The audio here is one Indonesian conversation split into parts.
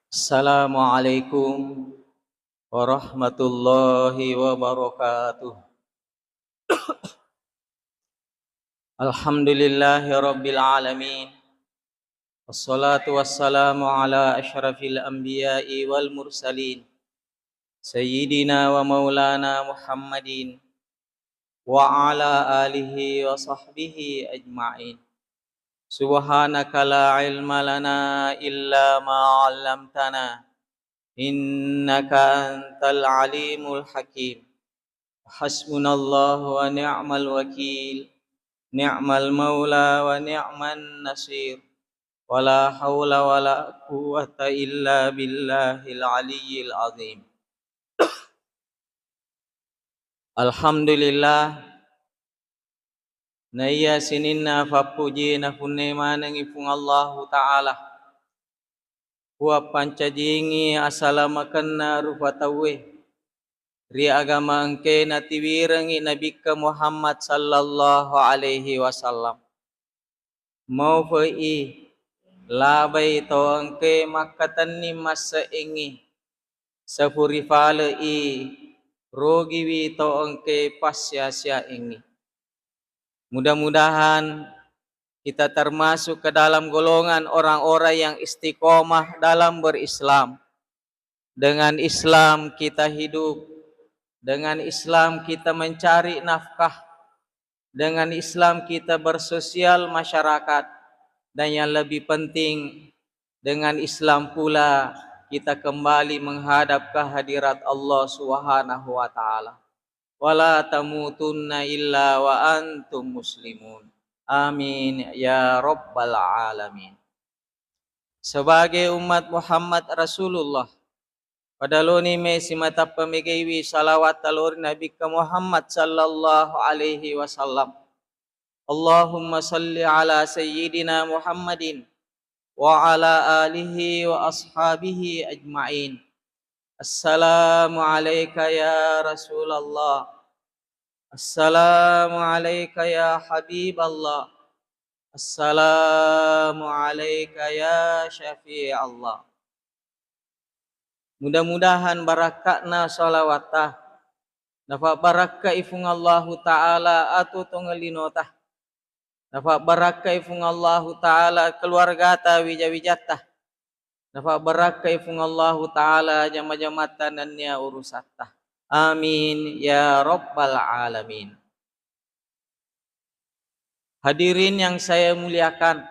Assalamualaikum warahmatullahi wabarakatuh. Alhamdulillahi rabbil alamin. Wassalatu wassalamu ala asyrafil anbiya'i wal mursalin. Sayyidina wa maulana Muhammadin wa ala alihi wa sahbihi ajma'in. Subhanaka la ilma lana illa ma 'allamtana. Innaka antal alimul hakim. Hasbunallahu wa ni'mal wakil. Ni'mal maula wa ni'man nasir. Wala haula wala quwwata illa billahil aliyyil azim. Alhamdulillah na iya sininna fapuji na kunne manang ipung Allahu ta'ala. Huwa pancajingi asalamakanna rupatawe. Ri agama engke na tiwirangi Nabi Muhammad sallallahu alaihi wasallam. Mau fei labai to engke makatan ni masa ingi sapuri fale rogi wi to engke pasya-sya ingi. Mudah-mudahan kita termasuk ke dalam golongan orang-orang yang istiqomah dalam berislam. Dengan Islam kita hidup, dengan Islam kita mencari nafkah, dengan Islam kita bersosial masyarakat, dan yang lebih penting dengan Islam pula kita kembali menghadap ke hadirat Allah Subhanahu wa taala. Wala tamutunna illa wa antum muslimun. Amin ya rabbal alamin. Sebagai umat Muhammad Rasulullah, pada loni me simata pemikiwi salawat talur Nabi Muhammad sallallahu alaihi wasallam. Allahumma salli ala sayyidina Muhammadin wa ala alihi wa ashabihi ajma'in. Assalamu alayka ya Rasulullah. Assalamu alayka ya Habiballah. Assalamu alayka ya Syafi' Allah. Mudah-mudahan barakatna salawatah nafa barakah ifung Allahu ta'ala atu tongelinotah. Nafa barakah ifung Allahu ta'ala keluarga ta wijawijatah. Nafa barakah ifung Allahu ta'ala jama-jamatan nannya urusatah. Amin ya rabbal alamin. Hadirin yang saya muliakan,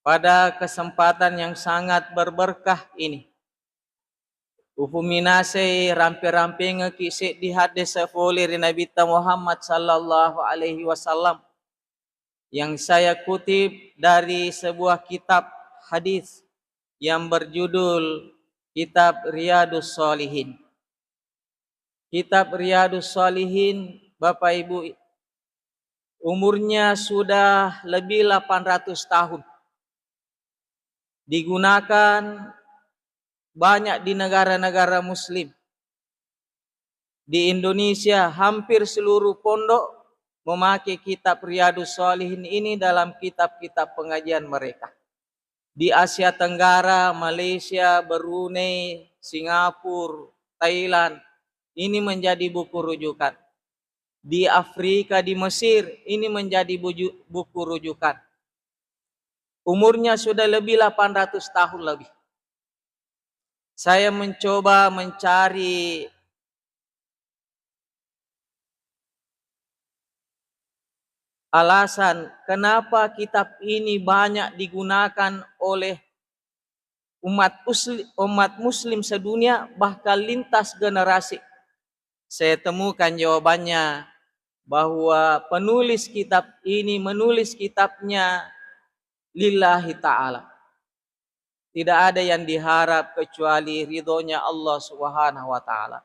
pada kesempatan yang sangat berberkah ini, ufuminase rampe-rampe ngekisik di hadis sefolir Nabi Muhammad sallallahu alaihi wasallam yang saya kutip dari sebuah kitab hadis yang berjudul Kitab Riyadus Shalihin. Kitab Riyadus Shalihin, Bapak Ibu, umurnya sudah lebih 800 tahun. Digunakan banyak di negara-negara muslim. Di Indonesia hampir seluruh pondok memakai kitab Riyadus Shalihin ini dalam kitab-kitab pengajian mereka. Di Asia Tenggara, Malaysia, Brunei, Singapura, Thailand, ini menjadi buku rujukan. Di Afrika, di Mesir, ini menjadi buku rujukan. Umurnya sudah lebih 800 tahun lebih. Saya mencoba mencari alasan kenapa kitab ini banyak digunakan oleh umat muslim sedunia, bahkan lintas generasi. Saya temukan jawabannya bahwa penulis kitab ini menulis kitabnya lillahi ta'ala. Tidak ada yang diharap kecuali ridhonya Allah Subhanahu wa ta'ala.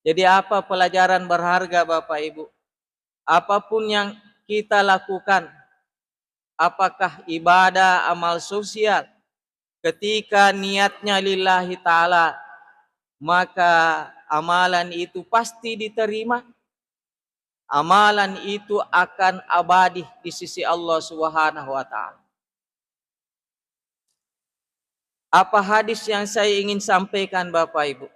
Jadi apa pelajaran berharga Bapak Ibu? Apapun yang kita lakukan, apakah ibadah, amal sosial, ketika niatnya lillahi ta'ala, maka amalan itu pasti diterima. Amalan itu akan abadi di sisi Allah Subhanahu wa ta'ala. Apa hadis yang saya ingin sampaikan Bapak Ibu?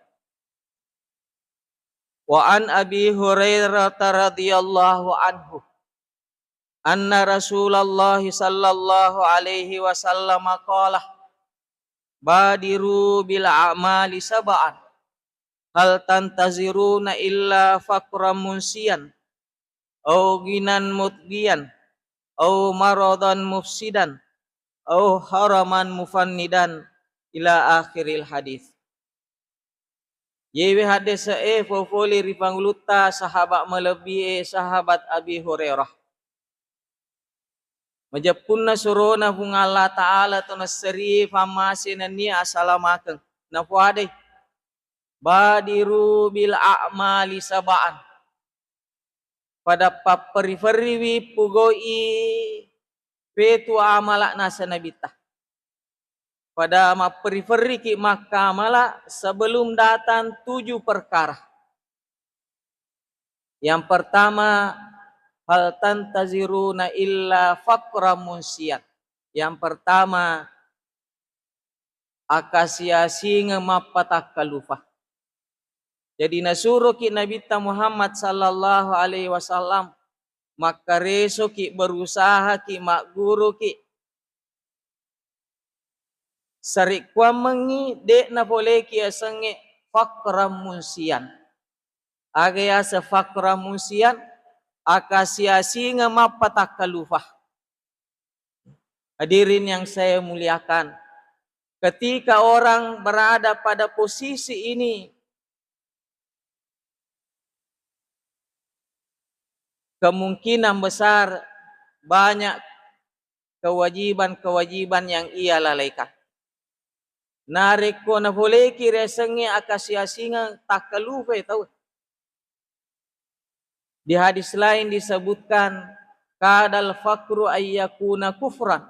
Wa an Abi Hurairah radhiyallahu anhu anna Rasulullah sallallahu alaihi wasallam qala badiru bil a'mali sab'an hal tantaziruna illa faqran munsiyan au ginan mutgiyan au maradan mufsidan au haraman mufannidan ila akhiril hadis. Yewe hadis fofoli ripangluta sahabat melebihi sahabat Abi Hurairah. Majapunna surona hung Allah Ta'ala to nasri famasina ni asalamaken. Nafuade badiru bil a'mali sab'an. Pada paperi-feriwi pugoi petu amala nasa nabita. Pada maperi-feri ki makamala sebelum datang 7 perkara. Yang pertama, hal tantaziruna illa faqra munsiat. Yang pertama, akasia singa mapatakalufah. Jadi nasuruh ki Nabi Muhammad sallallahu alaihi wasallam maka reso ki berusaha ki mak guru ki sarik kwa mengi dek na boleh ki asange faqra munsian. Agaya sa faqra munsian akasia singa mapatakalufah. Hadirin yang saya muliakan, ketika orang berada pada posisi ini, kemungkinan besar banyak kewajiban-kewajiban yang ia lalaikan. Nareko na boleh kira sengi akasia singa takalufa tahu. Di hadis lain disebutkan kadal fakru ayyakuna kufran.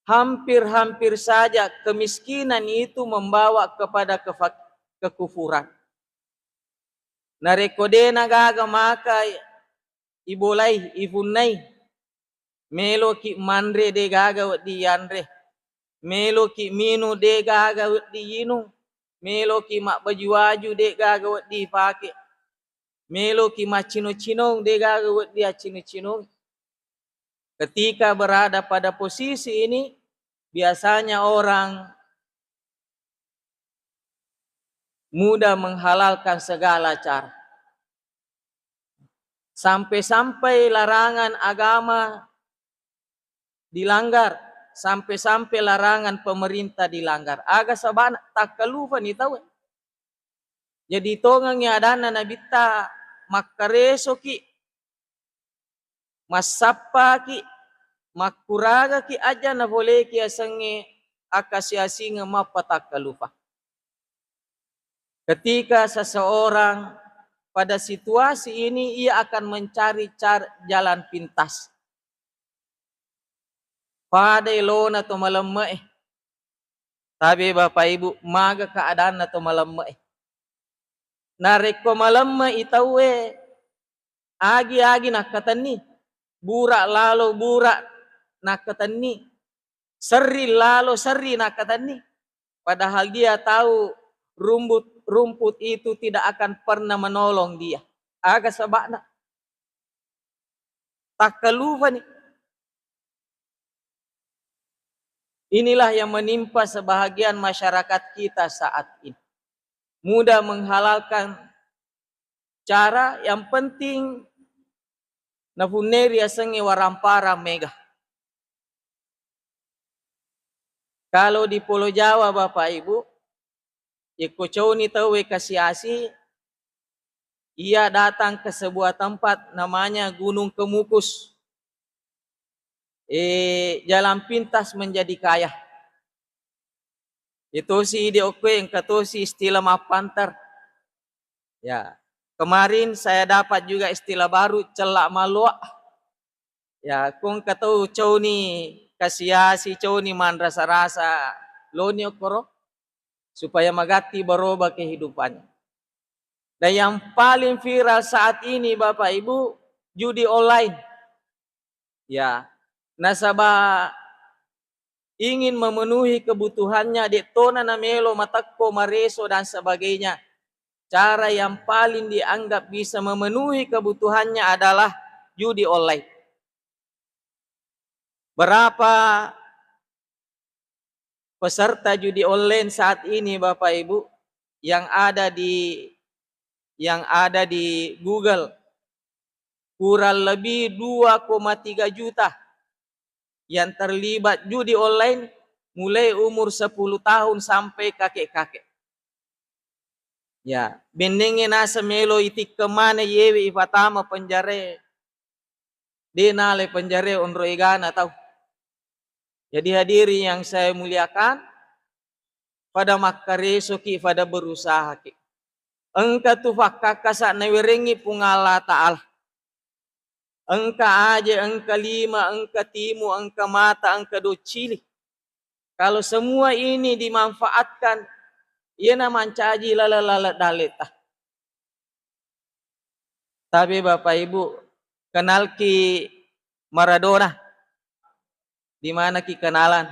Hampir-hampir saja kemiskinan itu membawa kepada kekufuran. Nareko de nagaga maka ibolai ibunai melo ki manre de gaga di yanre. Melo ki minu de gaga di yinu, melo ki mak baju-baju de gaga di pakai, melo ki mak cino-cino de gaga di cino-cino. Ketika berada pada posisi ini, biasanya orang mudah menghalalkan segala cara. Sampai-sampai larangan agama dilanggar. Sampai-sampai larangan pemerintah dilanggar. Aga sabana takalufa ni tahu. Jadi tongang ya adana nabita makareso ki masapa ki makuraga ki aja na boleh ki asange akasiasinga mapatakalufa. Ketika seseorang pada situasi ini ia akan mencari jalan pintas. Pada ilona to malamma Tabi Bapak Ibu maga keadaan na to malamma Nareko malamma itawe agi-agi nakatani burak lalo burak nakatani seri lalo seri nakatani. Padahal dia tahu rumput itu tidak akan pernah menolong dia. Aga sabakna takalufa nih. Inilah yang menimpa sebahagian masyarakat kita saat ini. Mudah menghalalkan cara yang penting nafuneri asange warampara mega. Kalau di Pulau Jawa Bapak Ibu, ikucau ni tahu kasiasi, ia datang ke sebuah tempat namanya Gunung Kemukus. Jalan pintas menjadi kaya. Itu si diokwe yang kata si istilah mapantar. Ya, kemarin saya dapat juga istilah baru celak malua. Ya, kung kata ucau ni kasiasi cau ni man rasa-rasa loni okoro supaya magati baroba kehidupannya. Dan yang paling viral saat ini Bapak Ibu judi online. Ya. Nasabah ingin memenuhi kebutuhannya, dek tona na melo matakko mareso dan sebagainya. Cara yang paling dianggap bisa memenuhi kebutuhannya adalah judi online. Berapa peserta judi online saat ini Bapak Ibu yang ada di Google? Kurang lebih 2,3 juta yang terlibat judi online mulai umur 10 tahun sampai kakek-kakek. Ya, bendenge nasa melo itik kemana yewi ifatama penjare. Denale penjare onro igana tahu. Jadi hadiri yang saya muliakan, pada makareso ki pada berusaha ki. Engka tu fakaka na wirengi pungala ta'ala. Engka aja, engka lima, engka timu, engka mata, engka docili. Kalau semua ini dimanfaatkan, ia na mancaji lala daleta. Tapi Bapak Ibu, kenal ki Maradona? Di mana ki kenalan?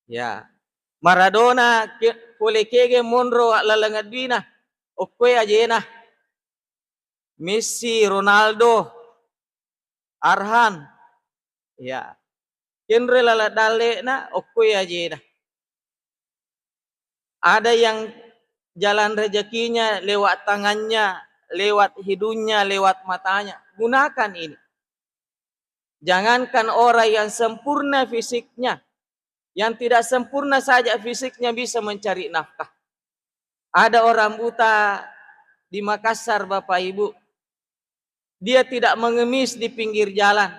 Ya, Maradona kule kege monro lalangadina. Okoy ajena. Messi, Ronaldo, Arhan. Ya. Kenre lala dale na okoy ajena. Ada yang jalan rezekinya lewat tangannya, lewat hidungnya, lewat matanya. Gunakan ini. Jangankan orang yang sempurna fisiknya, yang tidak sempurna saja fisiknya bisa mencari nafkah. Ada orang buta di Makassar Bapak Ibu, dia tidak mengemis di pinggir jalan,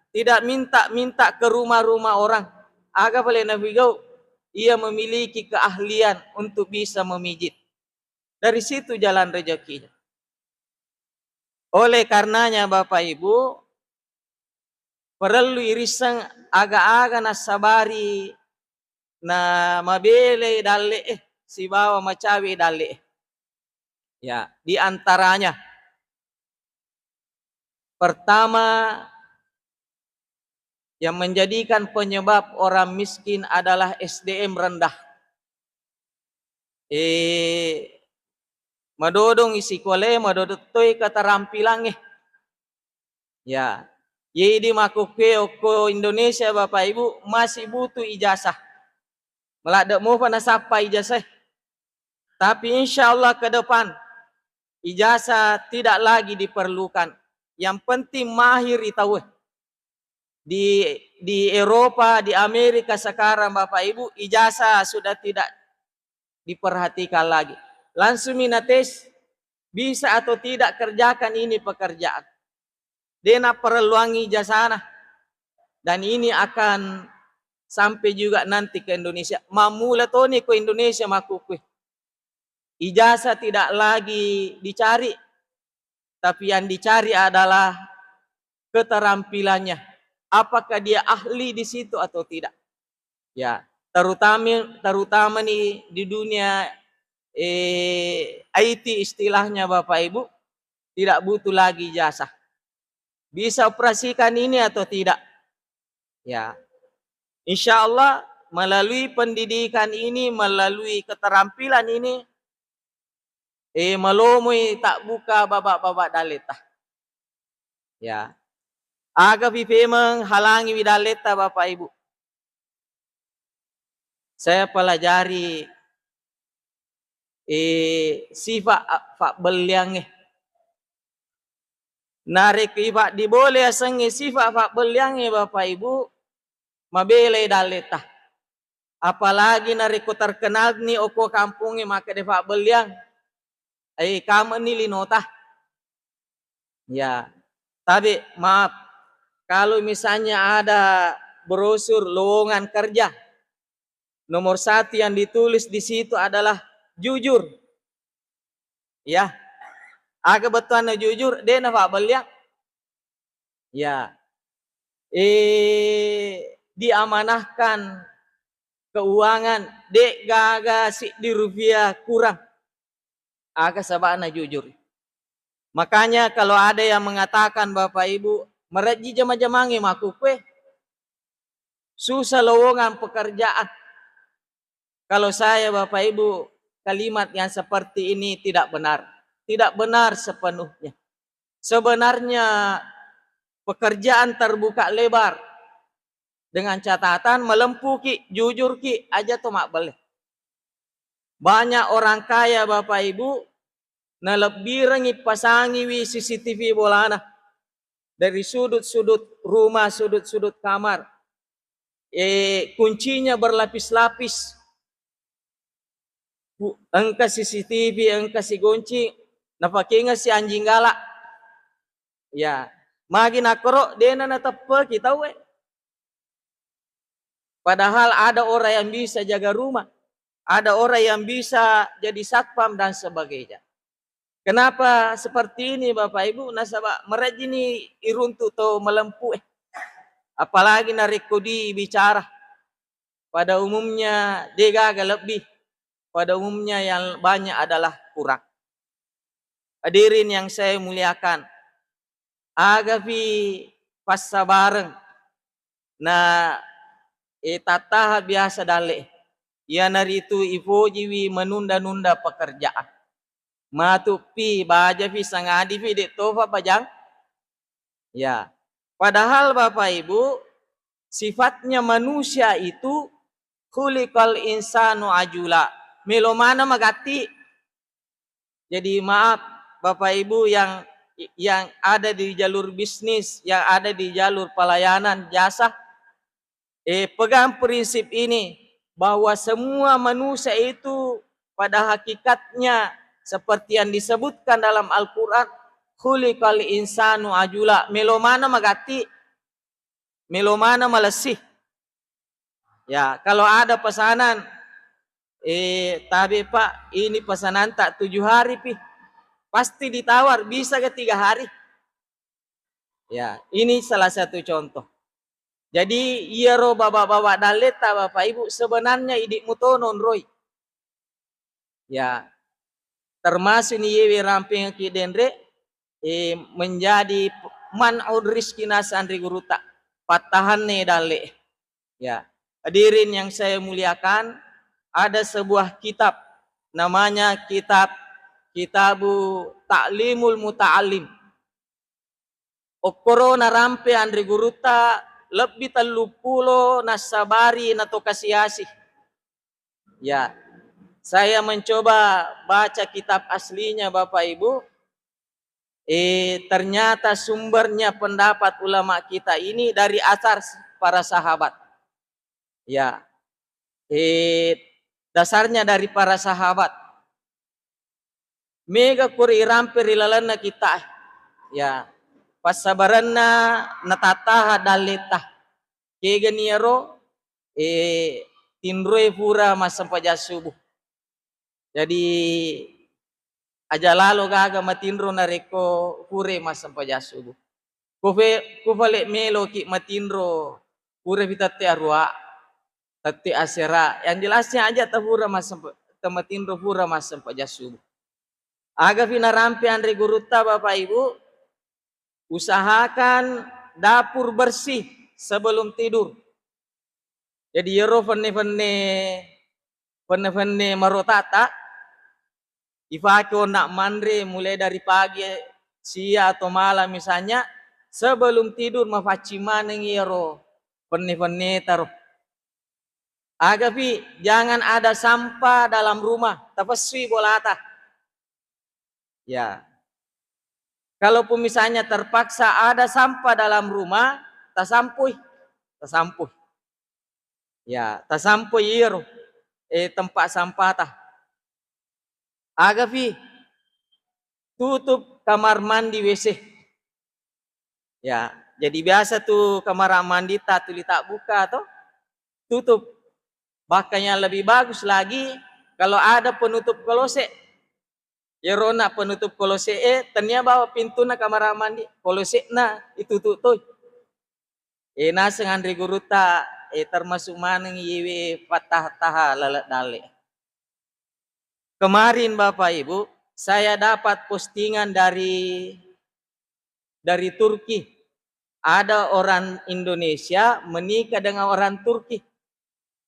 tidak minta ke rumah-rumah orang. Aga boleh navigau, ia memiliki keahlian untuk bisa memijit. Dari situ jalan rezekinya. Oleh karenanya Bapak Ibu, perlu irisan aga-aga nasabari na mabele dalle si bawa macawi dalle. Ya, di antaranya pertama yang menjadikan penyebab orang miskin adalah SDM rendah. Madodong isi kole, madodotoi keterampilan Ya, jadi makuke oko Indonesia Bapak Ibu masih butuh ijazah. Melada mau pada sapa ijazah. Tapi insya Allah ke depan ijazah tidak lagi diperlukan. Yang penting mahir itu. Di Eropa, di Amerika sekarang Bapak Ibu ijazah sudah tidak diperhatikan lagi. Langsung minates bisa atau tidak kerjakan ini pekerjaan. Dena perluangi ijazah. Dan ini akan sampai juga nanti ke Indonesia. Mamula toni ke Indonesia makukui. Ijazah tidak lagi dicari, tapi yang dicari adalah keterampilannya. Apakah dia ahli di situ atau tidak? Ya, terutama nih di dunia IT istilahnya Bapak Ibu, tidak butuh lagi jasa. Bisa operasikan ini atau tidak? Ya, insya Allah melalui pendidikan ini, melalui keterampilan ini, malomui tak buka babak-babak daleta. Ya, aga memang halangi widaleta Bapak Ibu. Saya pelajari sifat fak beliang narik iba di boleh asengi sifat fak beliang Bapak Ibu mabele daleta. Apalagi narik ko terkenal ni oko kampungnya maka de fak beliang kamu ni linota. Ya, tapi maaf kalau misalnya ada brosur lowongan kerja, nomor 1 yang ditulis di situ adalah jujur. Ya, aga betuan jujur, dia na fak beliang. Ya, diamanahkan keuangan, dek gaga si di rupiah kurang. Aga sabana jujur. Makanya kalau ada yang mengatakan Bapak Ibu, mereji jama-jamangi makukwe. susah lowongan pekerjaan. Kalau saya Bapak Ibu, kalimat yang seperti ini tidak benar. Tidak benar sepenuhnya. Sebenarnya pekerjaan terbuka lebar. Dengan catatan melempuh ki, jujur ki, aja tuh mak boleh. Banyak orang kaya Bapak Ibu, na lebih rengi pasangi wi CCTV bolana. Dari sudut-sudut rumah, sudut-sudut kamar. Kuncinya berlapis-lapis. Engka CCTV, engka si kunci, napakinga si anjing galak. Ya, magi nakoro dena na tepe kita we. Padahal ada orang yang bisa jaga rumah, ada orang yang bisa jadi satpam dan sebagainya. Kenapa seperti ini Bapak Ibu? Nasabah merajini iruntu to melempuh. Apalagi narikodi bicara. Pada umumnya dia agak lebih. Pada umumnya yang banyak adalah kurang. Hadirin yang saya muliakan. Agapi pas sabareng. Nah, tataha biasa dale. Ya naritu ifojiwi menunda-nunda pekerjaan. Matupi baja fi sangadi fi de tofa pajang. Ya. Padahal Bapak Ibu, sifatnya manusia itu khuliqal insanu ajula. Melomana magati. Jadi maaf Bapak Ibu yang ada di jalur bisnis, yang ada di jalur pelayanan jasa, pegang prinsip ini bahwa semua manusia itu pada hakikatnya seperti yang disebutkan dalam Al-Quran, khuliqal insanu ajula. Melomana magati, melomana malesih. Ya, kalau ada pesanan, tapi Pak, ini pesanan tak 7 hari pi, pasti ditawar, bisa ke 3 hari. Ya, ini salah satu contoh. Jadi iya ro bapak-bapak daleta Bapak Ibu, sebenarnya idik mutonon roy. Ya, termasuk ni yewe ramping ki dendre menjadi man'ud rizkina sandri guruta patahan ne dale. Ya, hadirin yang saya muliakan, ada sebuah kitab namanya Kitabu Ta'limul Muta'alim. Okoro na rampe andri guruta lebih 30 nasabari nato kasiasi. Ya, saya mencoba baca kitab aslinya Bapak Ibu. Ternyata sumbernya pendapat ulama kita ini dari asar para sahabat. Ya, dasarnya dari para sahabat. Mega kuri rampe rilalana kita. Ya, pasabaranna natataha daleta. Kega niaro tinroe pura masampaja subuh. Jadi aja lalo gaga matinro nareko pure masampaja subuh. Kufale melo ki matinro pure vitate arwa tati asera. Yang jelasnya aja tahura matinro pura masampaja subuh. Aga finarampi andre guruta Bapak Ibu, usahakan dapur bersih sebelum tidur. Jadi yero fenne marotata ifako nak mandre mulai dari pagi siang atau malam misalnya sebelum tidur mafaci maneng yero fenne taruh. Agapi jangan ada sampah dalam rumah, tapasui bolata. Ya. Kalaupun misalnya terpaksa ada sampah dalam rumah, tasampuy. Ya, tasampuy iro tempat sampah tah. Agapi tutup kamar mandi WC. Ya, jadi biasa tuh kamar mandi tak buka atau tutup. Bahkan yang lebih bagus lagi kalau ada penutup kolose. Yerona penutup kolose tanya bawa pintu na kamar mandi kolose na itu tutup. Nasa ngandri guruta termasuk maneng yewe patah lalat dale. Kemarin Bapak Ibu, saya dapat postingan dari Turki. ada orang Indonesia menikah dengan orang Turki.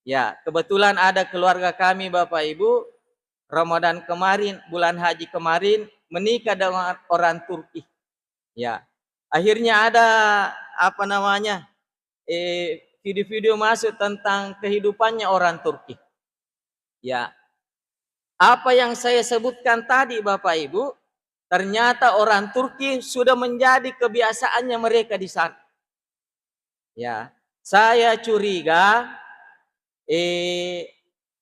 Ya, kebetulan ada keluarga kami Bapak Ibu, Ramadan kemarin, bulan haji kemarin menikah dengan orang Turki. Ya. Akhirnya ada apa namanya? Video-video masuk tentang kehidupannya orang Turki. Ya. Apa yang saya sebutkan tadi Bapak Ibu, ternyata orang Turki sudah menjadi kebiasaannya mereka di sana. Ya. Saya curiga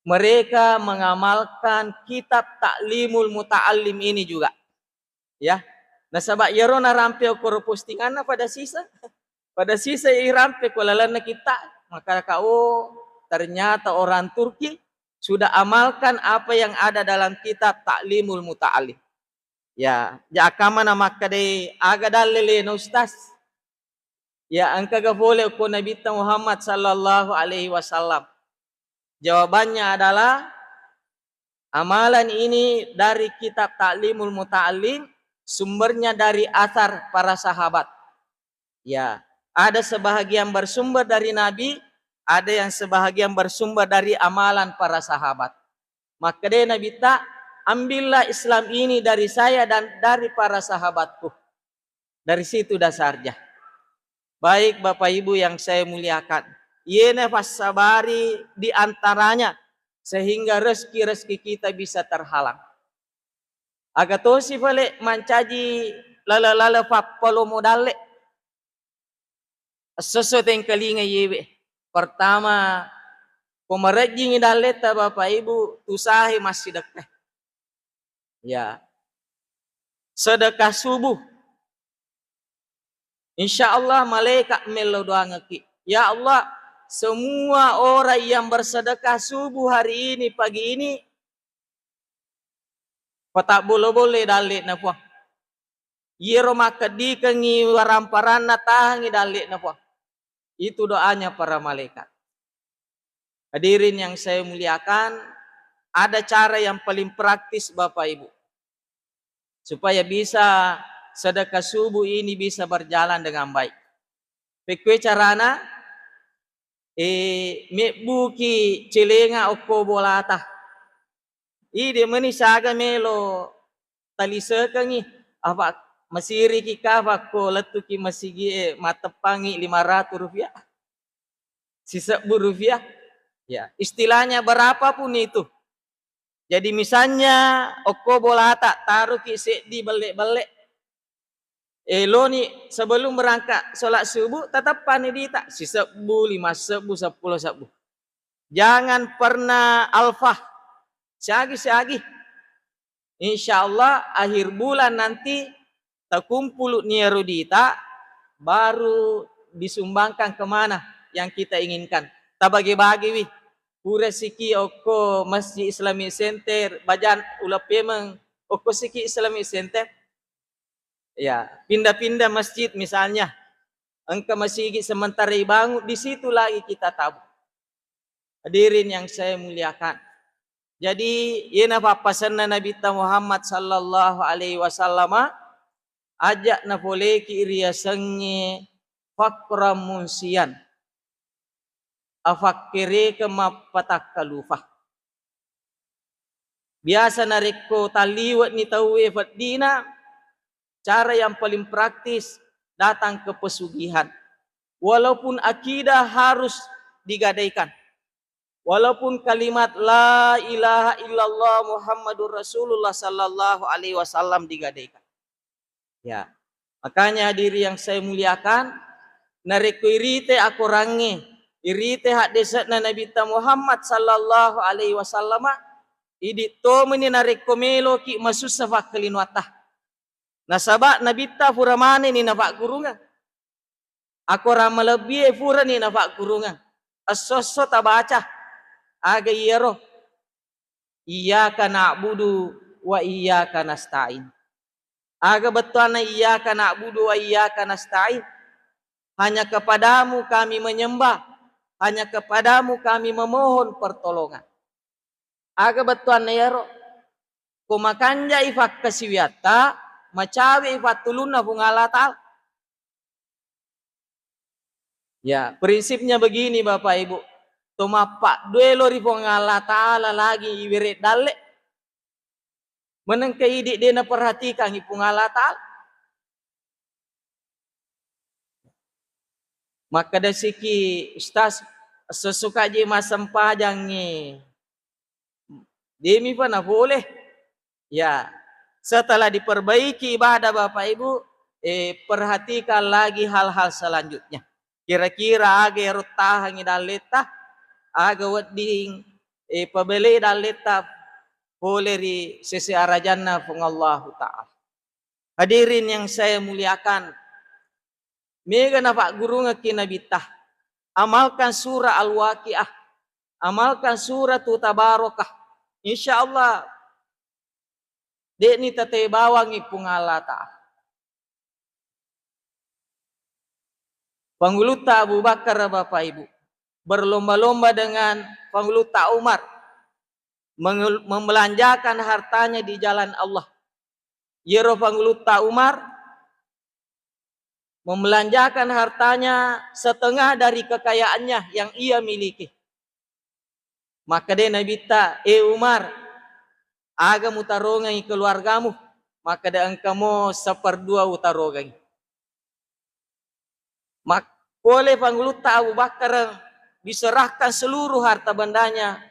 mereka mengamalkan kitab Ta'limul Muta'allim ini juga. Ya. Nah sabak yerona rampe okor postingan pada sisa. Pada sisa irampe kulalana kita. Maka kau ternyata orang Turki sudah amalkan apa yang ada dalam kitab Ta'limul Muta'allim. Ya, jakama nama kade aga dalile no ustaz. Ya, angka ga boleh ko Nabi Muhammad sallallahu alaihi wasallam. Jawabannya adalah amalan ini dari kitab Ta'limul Muta'allim, sumbernya dari athar para sahabat. Ya, ada sebahagian bersumber dari Nabi, ada yang sebahagian bersumber dari amalan para sahabat. Maka deh Nabi tak ambillah Islam ini dari saya dan dari para sahabatku. Dari situ dasarnya. Baik Bapak Ibu yang saya muliakan, yene fasabari di antaranya sehingga rezeki-rezeki kita bisa terhalang. Agatosi balik mancaji lala-lala pappalo modale. Sesuatu yang kelinga yewe. Pertama, pemerajing daleta Bapak Ibu tusahi masih dekat. Ya. Sedekah subuh. Insya Allah malaikat melo doa ngeki. Ya Allah, semua orang yang bersedekah subuh hari ini, pagi ini, patak boleh dalik na puang. Yero maka dikengi waramparana tahangi dalik na puang. Itu doanya para malaikat. Hadirin yang saya muliakan, ada cara yang paling praktis Bapak Ibu. Supaya bisa sedekah subuh ini bisa berjalan dengan baik. Pekwe carana, mebuki celenga oko bolata. Ide meni saga melo talisekangi apa masiri ki kava ko letuki masigi matepangi 500 rupiah. Sisa rupiah. Ya, istilahnya berapapun itu. Jadi misalnya oko bolata taruh ki di balik-balik. Lo ni sebelum berangkat sholat subuh tetap panidita si sebu 5 sebu 10 sebu. Jangan pernah alfah. Siagi. Insya Allah akhir bulan nanti terkumpul nierudita baru disumbangkan kemana yang kita inginkan. Tak bagi-bagi wih. Pura siki oko Masjid Islamic Center. Bajan ulah pemeng oko siki Islamic Center. Ya, pindah-pindah masjid misalnya. Engkau masjid sementara dibangun, di situ lagi kita tabung. Hadirin yang saya muliakan. Jadi, yana papasan Nabi Muhammad sallallahu alaihi wasallam ajak na boleh ki riasannya fakra munsian. Afakire kemapatak kalufah. Biasa nariko taliwat ni tawe fadina. Cara yang paling praktis datang ke pesugihan. Walaupun akidah harus digadaikan. Walaupun kalimat la ilaha illallah Muhammadur Rasulullah sallallahu alaihi wasallam digadaikan. Ya. Makanya diri yang saya muliakan, nareku irite aku range, irite hak desatna Nabi Muhammad sallallahu alaihi wasallam, idi to meni nareku melo ki masusah kelinwatah. Nasabak nabita furamane ni nafak kurungan. Aku rama lebih fura ni nafak kurungan. Asoso tabaca. Aga iyero. Iyyaka na'budu wa iyyaka nasta'in. Aga betuana iyyaka na'budu wa iyyaka nasta'in. Hanya kepadamu kami menyembah. Hanya kepadamu kami memohon pertolongan. Aga betuana iyero. Kumakanja ifak kasiwiata. Macawi fatuluna bungalata. Ya, prinsipnya begini Bapak Ibu. Tomapak duelo rifong Allah Ta'ala lagi iwirit dale. Meneng keidik dia na perhatikan ipung Allah Ta'ala. Maka dari siki Ustaz sesuka je masam pajang ni. Demi pana boleh. Ya, setelah diperbaiki ibadah Bapak Ibu, perhatikan lagi hal-hal selanjutnya. Kira-kira aga rutahangi daleta, aga wedding, pabeli daleta boleh di sisi arah jannah pengallahu ta'ala. Hadirin yang saya muliakan, mega na Pak Guru ngekinabitah, amalkan surah Al-Waqiah, amalkan surah Tabarokah. Insya Allah, dek ni teteh bawang ipung Allah Ta'ala. Panguluta Abu Bakar Bapak Ibu berlomba-lomba dengan panguluta Umar membelanjakan hartanya di jalan Allah. Yero panguluta Umar membelanjakan hartanya setengah dari kekayaannya yang ia miliki. Maka dia Nabi ta, Umar, aga mutarongai keluargamu, maka dia engkau seperdua utarogai. Mak boleh panguluta Abu Bakar diserahkan seluruh harta bendanya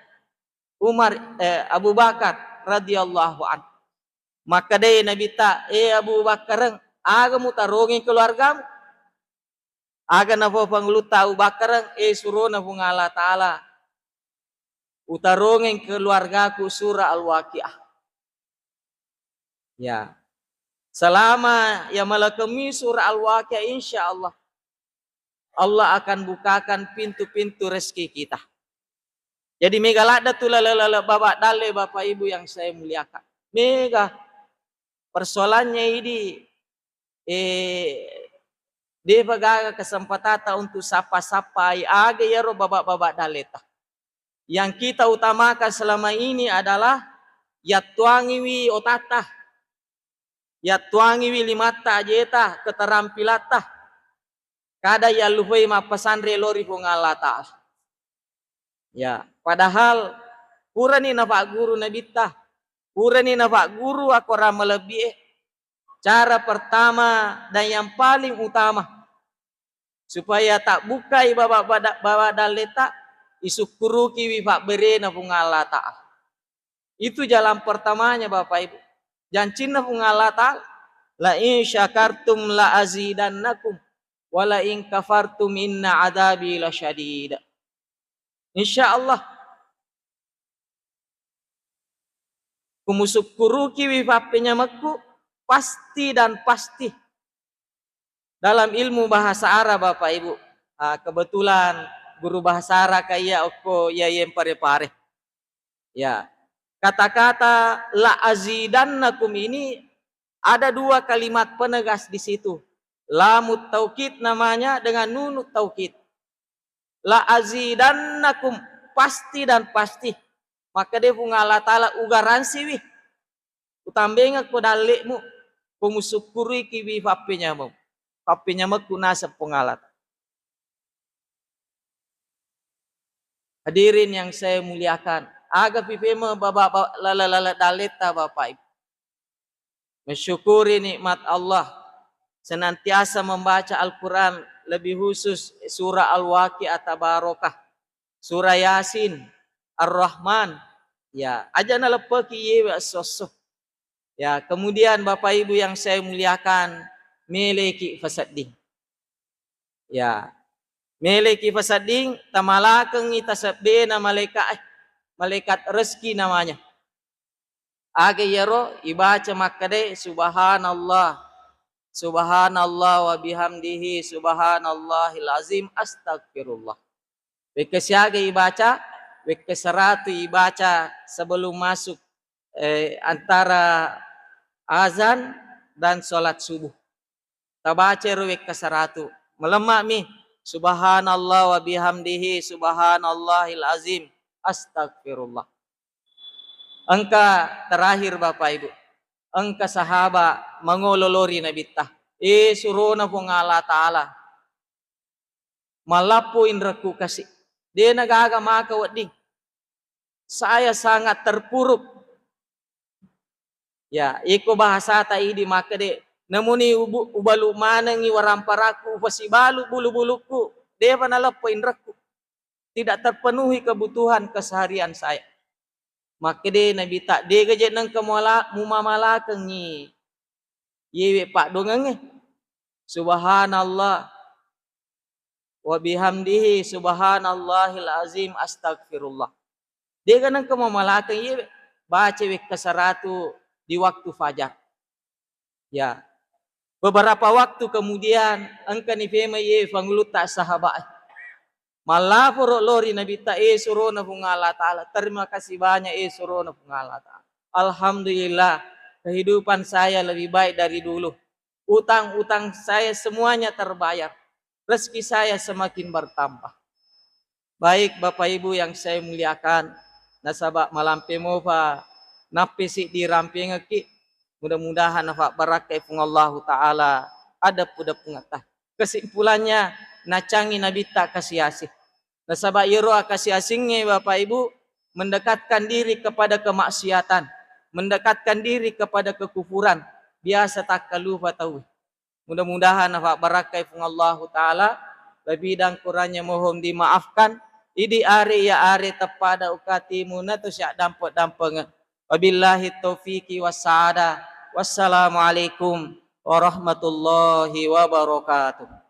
Abu Bakar radhiyallahu anhu. Maka dia Nabi ta, Abu Bakar, aga mutarongin keluargamu. Aga na po panguluta Abu Bakar, suruh na po Allah Ta'ala. Utarongin keluargaku surah Al-Waqiah. Ya. Selama yang melakemi surah Al-Waqiah, insya Allah Allah akan bukakan pintu-pintu rezeki kita. Jadi mega lada tu lalala bapak dale Bapak Ibu yang saya muliakan. Mega persoalannya ini dia baga kesempatan untuk sapa-sapa aga ya ro bapak-bapak daleta. Yang kita utamakan selama ini adalah yatuangiwi otata, yatuangiwi limata jeta keterampilatah. Kada ya lupai ma pesantren lori Allah Ta'ala. Ya, padahal pura ni na Pak Guru nabita, pura ni na Pak Guru aku ramalebih. Cara pertama dan yang paling utama supaya tak bukai bapak daleta isukuru kiwi Pak berena pung Allah Ta'ala. Itu jalan pertamanya Bapak Ibu. Jancinna pung Allah Ta'ala, la in syakartum la azidannakum wala in kafartum inna adabi lasyadid. Insyaallah kumusukuru kiwi papenya makku pasti dan pasti dalam ilmu bahasa Arab Bapak Ibu. Kebetulan guru bahasa Arab kayak oko ya yang pare-pare. Ya. Kata-kata la azidannakum ini ada dua kalimat penegas di situ. Lamut taukid namanya dengan nunut taukid. La azidannakum pasti dan pasti. Maka dia pun Allah Ta'ala ugaransi wih. Utambenga ko dalekmu pemusukuri kiwi papenya mo. Papenya mo kunasa pengalat. Hadirin yang saya muliakan, aga pipema bapak lala daleta Bapak Ibu. Mensyukuri nikmat Allah, senantiasa membaca Al-Quran, lebih khusus surah Al-Waqiah Tabarokah, surah Yasin, Ar-Rahman. Ya, aja nalepeki yewe sosok. Ya, kemudian Bapak Ibu yang saya muliakan, miliki fasading. Ya, miliki fasading, tamalakeng itasabde na malaikat rezeki namanya. Aga yaro ibaca makade subhanallah, subhanallah wa bihamdihi subhanallahil azim astagfirullah. Bekesiaga ibaca, bekeseratu ibaca sebelum masuk antara azan dan sholat subuh. Tabaca ruwek kasaratu. Melemak mi. Subhanallah wa bihamdihi subhanallahil azim. Astagfirullah. Engka terakhir Bapak Ibu. Engka sahaba mengololori nabitah. Suruna pung Allah Ta'ala. malapo indraku kasih. Dia nagaga maka wading. Saya sangat terpuruk. Ya, iko bahasa tai di maka de. Namuni ubalu manangi waramparaku fasibalu bulu-buluku. Dia panalapo indraku. Tidak terpenuhi kebutuhan keseharian saya. Maka de nabi tak de gajet nang kemala mumamala kengi. Yewe pak dongeng. Subhanallah wa bihamdihi subhanallahil azim astagfirullah. Dia kan nang kemamala kengi baca wek kasaratu di waktu fajar. Ya. Beberapa waktu kemudian angka ni fema ye fangulut tak sahabat. Malapuro lori nabi ta surona Allah taala. Terima kasih banyak surona Allah taala. Alhamdulillah kehidupan saya lebih baik dari dulu. Utang-utang saya semuanya terbayar. Rezeki saya semakin bertambah. Baik Bapak Ibu yang saya muliakan, nasabak malampe mofa napisi di rampingaki. Mudah-mudahan nafak barakai pun Allah taala ada puda pungatah. Kesimpulannya nacangi nabi tak kasih asih. Nasabak yero kasih asingnya Bapak Ibu mendekatkan diri kepada kemaksiatan, mendekatkan diri kepada kekufuran, biasa tak kalupa tahu. Mudah-mudahan nafak barakai pun Allah taala lebih dan kurangnya mohon dimaafkan. Idi are ya are tepada ukatimu natu syak dampot dampengan. Wabillahi taufiqi wassada. Wassalamualaikum warahmatullahi wabarakatuh.